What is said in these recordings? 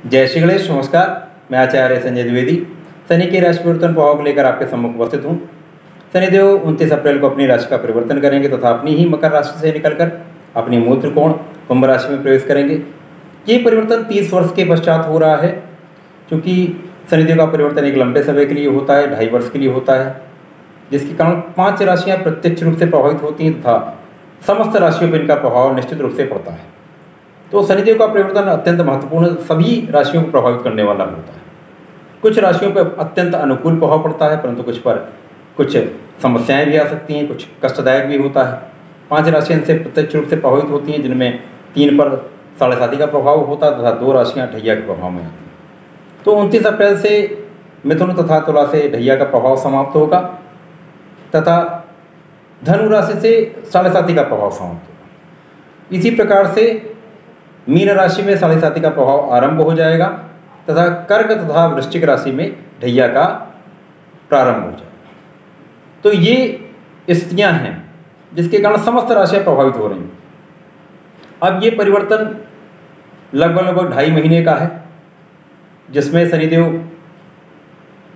जय श्री गणेश। नमस्कार, मैं आचार्य संजय द्विवेदी शनि के राशि परिवर्तन प्रभाव को लेकर आपके सम्मुख उपस्थित हूँ। शनिदेव 29 अप्रैल को अपनी राशि का परिवर्तन करेंगे तथा अपनी ही मकर राशि से निकलकर अपनी मूल त्रिकोण कुंभ राशि में प्रवेश करेंगे। ये परिवर्तन 30 वर्ष के पश्चात हो रहा है, क्योंकि शनिदेव का परिवर्तन एक लंबे समय के लिए होता है, 2.5 वर्ष के लिए होता है, जिसके कारण 5 राशियाँ प्रत्यक्ष रूप से प्रभावित होती हैं तथा समस्त राशियों पर इनका प्रभाव निश्चित रूप से पड़ता है। तो शनिदेव का परिवर्तन अत्यंत महत्वपूर्ण, सभी राशियों को प्रभावित करने वाला होता है। कुछ राशियों पर अत्यंत अनुकूल प्रभाव पड़ता है, परंतु कुछ पर कुछ समस्याएं भी आ सकती हैं, कुछ कष्टदायक भी होता है। 5 राशियां इनसे प्रत्यक्ष रूप से प्रभावित होती हैं, जिनमें 3 पर साढ़े साथी का प्रभाव होता है तथा 2 राशियाँ ढैया के प्रभाव में आती हैं। तो 29 अप्रैल से मिथुन तथा तुला से ढैया का प्रभाव समाप्त होगा तथा धनु राशि से साढ़े साथी का प्रभाव समाप्त होगा। इसी प्रकार से मीन राशि में साढ़े साथी का प्रभाव आरंभ हो जाएगा तथा कर्क तथा वृश्चिक राशि में ढैया का प्रारंभ हो जाएगा। तो ये स्थितियां हैं जिसके कारण समस्त राशियां प्रभावित हो रही हैं। अब ये परिवर्तन लगभग 2.5 महीने का है, जिसमें शनिदेव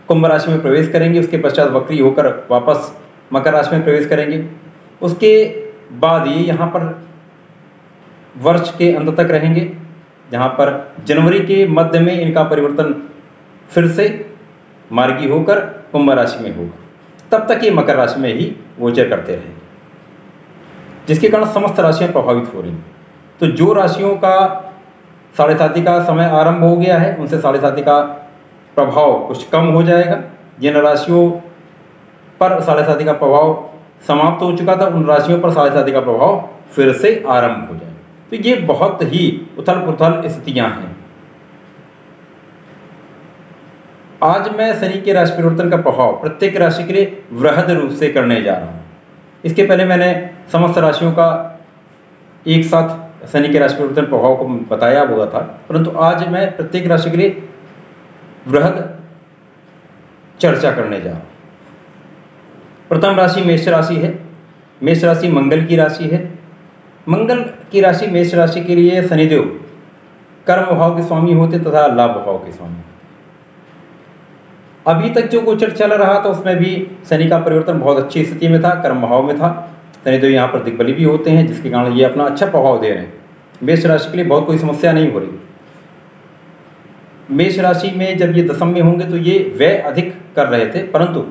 कुंभ राशि में प्रवेश करेंगे, उसके पश्चात वक्री होकर वापस मकर राशि में प्रवेश करेंगे। उसके बाद ये यहाँ पर वर्ष के अंत तक रहेंगे, जहाँ पर जनवरी के मध्य में इनका परिवर्तन फिर से मार्गी होकर कुंभ राशि में होगा। तब तक ये मकर राशि में ही गोचर करते रहेंगे, जिसके कारण समस्त राशियाँ प्रभावित हो रही हैं। तो जो राशियों का साढ़े साथी का समय आरंभ हो गया है, उनसे साढ़े साथी का प्रभाव कुछ कम हो जाएगा। जिन राशियों पर साढ़े साथी का प्रभाव समाप्त हो चुका था, उन राशियों पर साढ़े साथी का प्रभाव फिर से आरंभ हो जाएगा। तो ये बहुत ही उथल पुथल स्थितियां हैं। आज मैं शनि के राशि परिवर्तन का प्रभाव प्रत्येक राशि के लिए वृहद रूप से करने जा रहा हूँ। इसके पहले मैंने समस्त राशियों का एक साथ शनि के राशि परिवर्तन प्रभाव को बताया हुआ था, परंतु आज मैं प्रत्येक राशि के लिए वृहद चर्चा करने जा रहा हूँ। प्रथम राशि मेष राशि है। मेष राशि मंगल की राशि है। मंगल की राशि मेष राशि के लिए शनिदेव कर्म भाव के स्वामी होते तथा लाभ भाव के स्वामी। अभी तक जो गोचर चल रहा था उसमें भी शनि का परिवर्तन बहुत अच्छी स्थिति में था, कर्म भाव में था। शनिदेव यहाँ पर दिग्बली भी होते हैं, जिसके कारण ये अपना अच्छा प्रभाव दे रहे हैं। मेष राशि के लिए बहुत कोई समस्या नहीं हो रही। मेष राशि में जब ये दशम में होंगे तो ये व्यय अधिक कर रहे थे, परंतु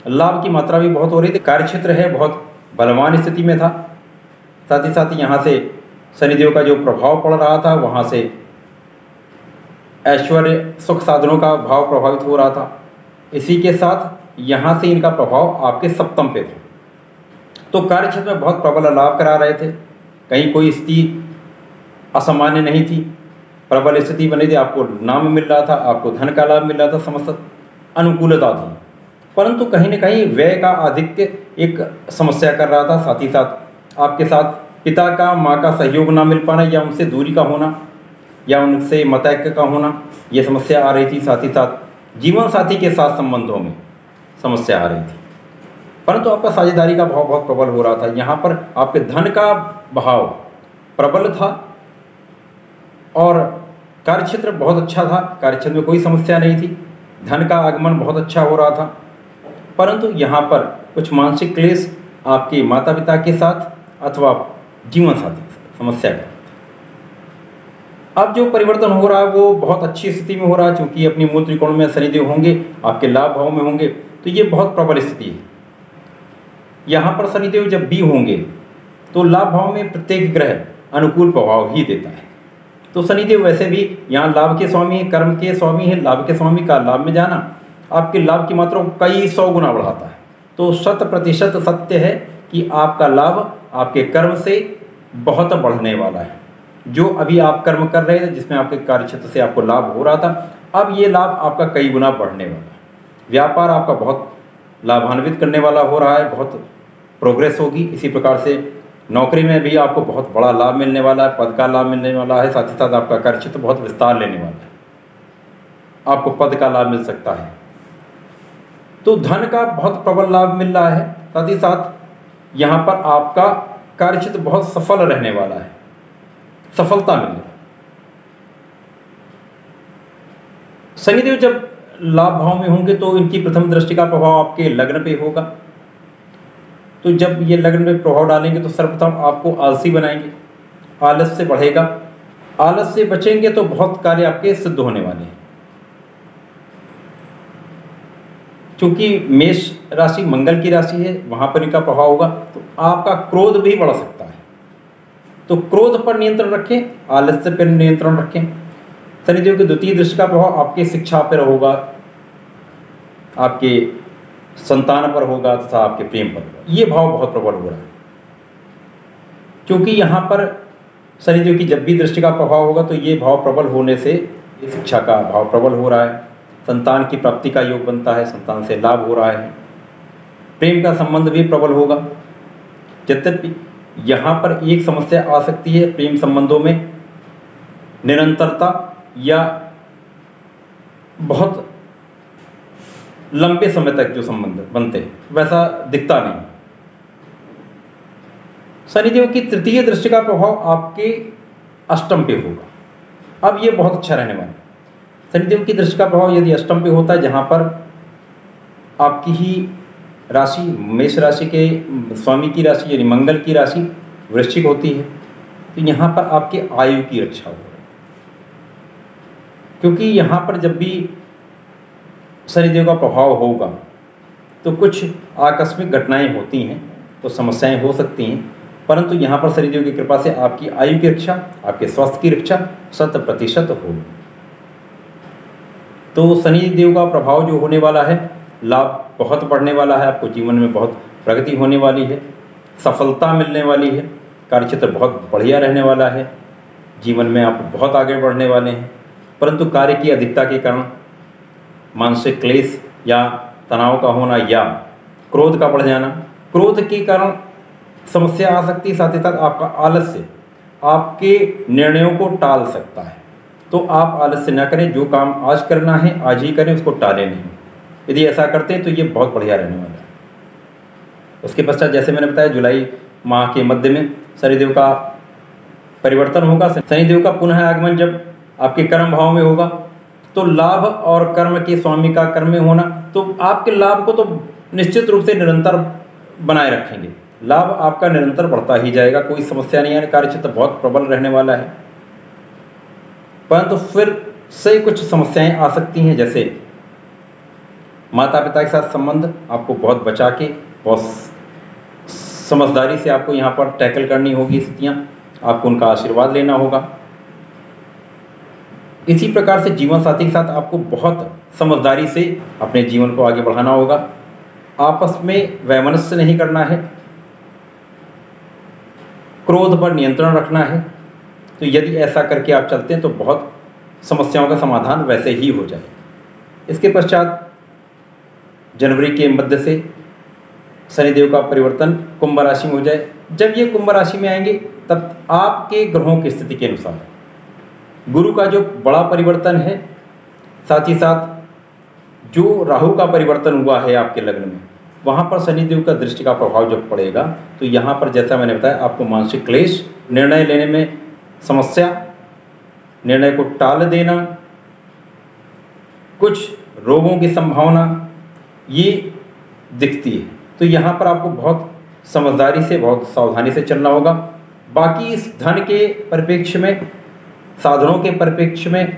लाभ की मात्रा भी बहुत हो रही थी। कार्यक्षेत्र है बहुत बलवान स्थिति में था। साथ ही साथ यहाँ से शनिदेव का जो प्रभाव पड़ रहा था, वहाँ से ऐश्वर्य सुख साधनों का भाव प्रभावित हो रहा था। इसी के साथ यहाँ से इनका प्रभाव आपके सप्तम पे था, तो कार्यक्षेत्र में बहुत प्रबल लाभ करा रहे थे। कहीं कोई स्थिति असामान्य नहीं थी, प्रबल स्थिति बनी थी। आपको नाम मिल रहा था, आपको धन का लाभ मिल रहा था, समस्त अनुकूलता थी। परंतु कहीं न कहीं व्यय का आधिक्य एक समस्या कर रहा था। साथ ही साथ आपके साथ पिता का, माँ का सहयोग ना मिल पाना, या उनसे दूरी का होना, या उनसे मतैक्य का होना, ये समस्या आ रही थी। साथ ही साथ जीवन साथी के साथ संबंधों में समस्या आ रही थी। परंतु आपका साझेदारी का भाव बहुत प्रबल हो रहा था। यहाँ पर आपके धन का भाव प्रबल था और कार्यक्षेत्र बहुत अच्छा था। कार्यक्षेत्र में कोई समस्या नहीं थी, धन का आगमन बहुत अच्छा हो रहा था। परंतु यहाँ पर कुछ मानसिक क्लेश आपके माता पिता के साथ अथवा जीवन साथी के साथ समस्या का। अब जो परिवर्तन हो रहा है वो बहुत अच्छी स्थिति में हो रहा है, क्योंकि अपनी मूल त्रिकोण में शनिदेव होंगे, आपके लाभ भाव में होंगे, तो ये बहुत प्रबल स्थिति है। यहाँ पर शनिदेव जब भी होंगे तो लाभ भाव में प्रत्येक ग्रह अनुकूल प्रभाव ही देता है। तो शनिदेव वैसे भी यहाँ लाभ के स्वामी है, कर्म के स्वामी है। लाभ के स्वामी का लाभ में जाना आपके लाभ की मात्रा को कई 100 गुना बढ़ाता है। तो 100% सत्य है कि आपका लाभ आपके कर्म से बहुत बढ़ने वाला है। जो अभी आप कर्म कर रहे थे, जिसमें आपके कार्यक्षेत्र से आपको लाभ हो रहा था, अब ये लाभ आपका कई गुना बढ़ने वाला है। व्यापार आपका बहुत लाभान्वित करने वाला हो रहा है, बहुत प्रोग्रेस होगी। इसी प्रकार से नौकरी में भी आपको बहुत बड़ा लाभ मिलने वाला है, पद का लाभ मिलने वाला है। साथ ही साथ आपका कार्यक्षेत्र बहुत विस्तार लेने वाला है, आपको पद का लाभ मिल सकता है। तो धन का बहुत प्रबल लाभ मिल रहा है। साथ ही साथ यहाँ पर आपका कार्यक्षेत्र बहुत सफल रहने वाला है, सफलता मिलेगी। शनिदेव जब लाभ भाव में होंगे तो इनकी प्रथम दृष्टि का प्रभाव आपके लग्न पे होगा। तो जब ये लग्न में प्रभाव डालेंगे तो सर्वप्रथम आपको आलसी बनाएंगे, आलस्य बढ़ेगा, आलस से बचेंगे तो बहुत कार्य आपके सिद्ध होने वाले हैं। क्योंकि मेष राशि मंगल की राशि है, वहाँ पर इनका प्रभाव होगा, तो आपका क्रोध भी बढ़ सकता है। तो क्रोध पर नियंत्रण रखें, आलस्य पर नियंत्रण रखें। शनिदेव की द्वितीय दृष्टि का प्रभाव आपके शिक्षा पर होगा, आपके संतान पर होगा तथा आपके प्रेम पर होगा। ये भाव बहुत प्रबल हो रहा है, क्योंकि यहाँ पर शनिदेव की जब भी दृष्टि का प्रभाव होगा तो ये भाव प्रबल होने से शिक्षा का भाव प्रबल हो रहा है, संतान की प्राप्ति का योग बनता है, संतान से लाभ हो रहा है, प्रेम का संबंध भी प्रबल होगा। यद्यपि यहाँ पर एक समस्या आ सकती है प्रेम संबंधों में, निरंतरता या बहुत लंबे समय तक जो संबंध बनते हैं वैसा दिखता नहीं। शनिदेव की तृतीय दृष्टि का प्रभाव आपके अष्टम पे होगा। अब ये बहुत अच्छा रहने वाला है। शनिदेव की दृष्टि का प्रभाव यदि अष्टम पे होता है, जहाँ पर आपकी ही राशि मेष राशि के स्वामी की राशि यानी मंगल की राशि वृश्चिक होती है, तो यहाँ पर आपके आयु की रक्षा हो रही है। क्योंकि यहाँ पर जब भी शनिदेव का प्रभाव होगा तो कुछ आकस्मिक घटनाएं होती हैं, तो समस्याएं हो सकती हैं, परंतु यहाँ पर शनिदेव की कृपा से आपकी आयु की रक्षा, आपके स्वास्थ्य की रक्षा 100% होगी। तो शनिदेव का प्रभाव जो होने वाला है, लाभ बहुत बढ़ने वाला है, आपको जीवन में बहुत प्रगति होने वाली है, सफलता मिलने वाली है, कार्यक्षेत्र बहुत बढ़िया रहने वाला है, जीवन में आप बहुत आगे बढ़ने वाले हैं। परंतु कार्य की अधिकता के कारण मानसिक क्लेश या तनाव का होना या क्रोध का बढ़ जाना, क्रोध के कारण समस्या आ सकती है। साथ ही साथ आपका आलस्य आपके निर्णयों को टाल सकता है, तो आप आलस्य न करें, जो काम आज करना है आज ही करें, उसको टालें नहीं। यदि ऐसा करते हैं तो ये बहुत बढ़िया रहने वाला है। उसके पश्चात जैसे मैंने बताया जुलाई माह के मध्य में शनिदेव का परिवर्तन होगा। शनिदेव का पुनः आगमन जब आपके कर्म भाव में होगा तो लाभ और कर्म के स्वामी का कर्म में होना, तो आपके लाभ को तो निश्चित रूप से निरंतर बनाए रखेंगे, लाभ आपका निरंतर बढ़ता ही जाएगा, कोई समस्या नहीं है, कार्यक्षेत्र बहुत प्रबल रहने वाला है। परंतु फिर से कुछ समस्याएं आ सकती हैं, जैसे माता पिता के साथ संबंध आपको बहुत बचा के, बहुत समझदारी से आपको यहाँ पर टैकल करनी होगी स्थितियाँ, आपको उनका आशीर्वाद लेना होगा। इसी प्रकार से जीवन साथी के साथ आपको बहुत समझदारी से अपने जीवन को आगे बढ़ाना होगा। आपस में वैमनस्य नहीं करना है, क्रोध पर नियंत्रण रखना है। तो यदि ऐसा करके आप चलते हैं तो बहुत समस्याओं का समाधान वैसे ही हो जाए। इसके पश्चात जनवरी के मध्य से शनिदेव का परिवर्तन कुंभ राशि में हो जाए। जब ये कुंभ राशि में आएंगे तब आपके ग्रहों की स्थिति के अनुसार गुरु का जो बड़ा परिवर्तन है, साथ ही साथ जो राहु का परिवर्तन हुआ है आपके लग्न में, वहाँ पर शनिदेव का दृष्टि का प्रभाव जब पड़ेगा तो यहाँ पर जैसा मैंने बताया आपको मानसिक क्लेश, निर्णय लेने में समस्या, निर्णय को टाल देना, कुछ रोगों की संभावना ये दिखती है। तो यहाँ पर आपको बहुत समझदारी से, बहुत सावधानी से चलना होगा। बाकी इस धन के परिप्रेक्ष्य में, साधनों के परिप्रेक्ष्य में,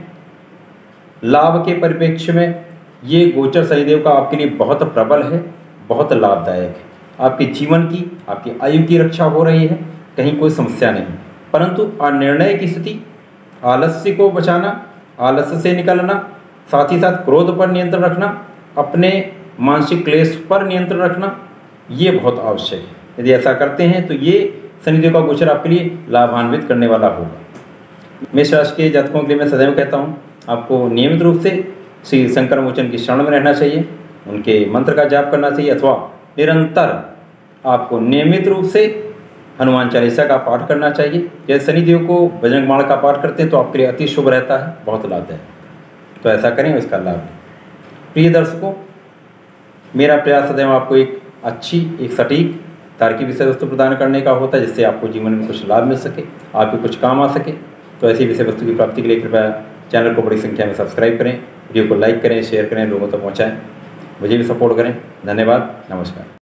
लाभ के परिप्रेक्ष्य में ये गोचर शनिदेव का आपके लिए बहुत प्रबल है, बहुत लाभदायक है। आपके जीवन की, आपकी आयु की रक्षा हो रही है, कहीं कोई समस्या नहीं। परंतु अनिर्णय की स्थिति, आलस्य को बचाना, आलस्य से निकलना, साथ ही साथ क्रोध पर नियंत्रण रखना, अपने मानसिक क्लेश पर नियंत्रण रखना, ये बहुत आवश्यक है। यदि ऐसा करते हैं तो ये शनिदेव का गोचर आपके लिए लाभान्वित करने वाला होगा। मेष राशि के जातकों के लिए मैं सदैव कहता हूँ, आपको नियमित रूप से श्री शंकर मोचन की शरण में रहना चाहिए, उनके मंत्र का जाप करना चाहिए, अथवा निरंतर आपको नियमित रूप से हनुमान चालीसा का पाठ करना चाहिए। यदि शनिदेव को बजरंग बाण का पाठ करते हैं तो आपके लिए अति शुभ रहता है, बहुत लाभदायक। तो ऐसा करें, इसका लाभ लें। प्रिय दर्शकों, मेरा प्रयास सदैव आपको एक अच्छी, एक सटीक तार्किक विषय वस्तु प्रदान करने का होता है, जिससे आपको जीवन में कुछ लाभ मिल सके, आपके कुछ काम आ सके। तो ऐसी विषय वस्तु की प्राप्ति के लिए कृपया चैनल को बड़ी संख्या में सब्सक्राइब करें, वीडियो को लाइक करें, शेयर करें, लोगों तक पहुँचाएँ। मुझे भी सपोर्ट करें। धन्यवाद। नमस्कार।